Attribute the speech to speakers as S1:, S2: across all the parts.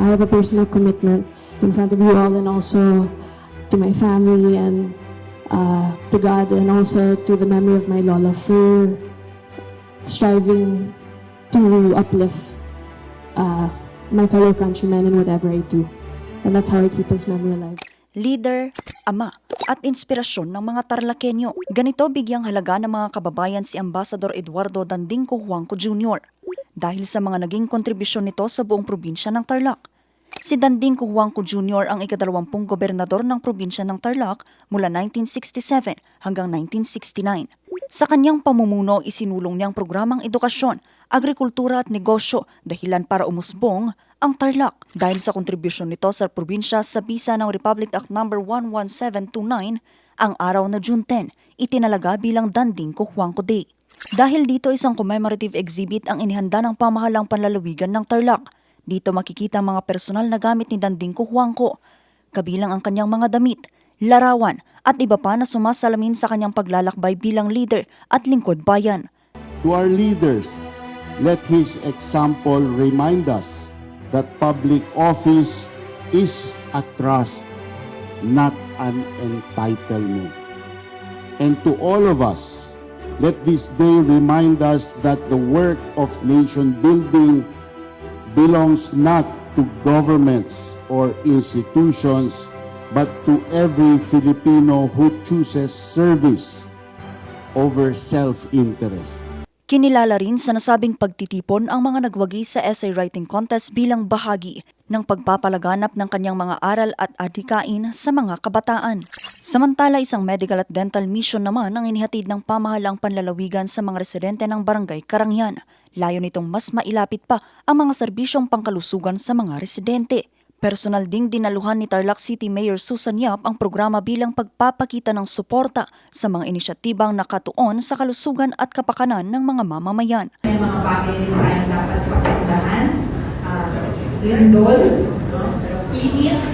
S1: I have a personal commitment in front of you all and also to my family and to God and also to the memory of my Lola for striving to uplift my fellow countrymen in whatever I do. And that's how I keep his memory alive.
S2: Leader, ama, at inspirasyon ng mga Tarlakenyo. Ganito bigyang halaga ng mga kababayan si Ambassador Eduardo Dandingco Huangco Jr. dahil sa mga naging kontribusyon nito sa buong probinsya ng Tarlac. Si Dandingco Huangco Jr. ang ika-20 gobernador ng probinsya ng Tarlac mula 1967 hanggang 1969. Sa kanyang pamumuno, isinulong niyang programang edukasyon, agrikultura at negosyo dahilan para umusbong ang Tarlac. Dahil sa kontribusyon nito sa probinsya sa bisa ng Republic Act No. 11729, ang araw na June 10, itinalaga bilang Dandingco Huangco Day. Dahil dito isang commemorative exhibit ang inihanda ng pamahalang panlalawigan ng Tarlac. Dito makikita ang mga personal na gamit ni Dandingco Huangco, kabilang ang kanyang mga damit, larawan at iba pa na sumasalamin sa kanyang paglalakbay bilang leader at lingkod bayan.
S3: To our leaders, let his example remind us that public office is a trust, not an entitlement. And to all of us, let this day remind us that the work of nation building belongs not to governments or institutions, but to every Filipino who chooses service over self-interest.
S2: Kinilala rin sa nasabing pagtitipon ang mga nagwagi sa essay writing contest bilang bahagi ng pagpapalaganap ng kanyang mga aral at adhikain sa mga kabataan. Samantala, isang medical at dental mission naman ang inihatid ng pamahalang panlalawigan sa mga residente ng Barangay Karangyan. Layo nitong mas mailapit pa ang mga serbisyong pangkalusugan sa mga residente. Personal ding dinaluhan ni Tarlac City Mayor Susan Yap ang programa bilang pagpapakita ng suporta sa mga inisyatibang nakatuon sa kalusugan at kapakanan ng mga mamamayan.
S4: May mga bagay rin tayong dapat pagpundahan. Lindol, init,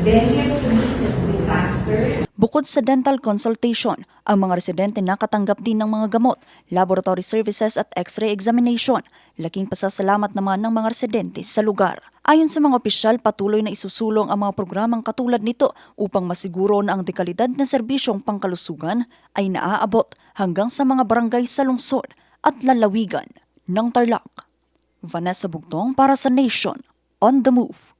S4: dengue, police, and disasters.
S2: Bukod sa dental consultation, ang mga residente nakatanggap din ng mga gamot, laboratory services at x-ray examination. Laking pasasalamat naman ng mga residente sa lugar. Ayon sa mga opisyal, patuloy na isusulong ang mga programang katulad nito upang masiguro na ang dekalidad na serbisyong pangkalusugan ay naaabot hanggang sa mga barangay sa lungsod at lalawigan ng Tarlac. Vanessa Bugtong para sa Nation on the Move.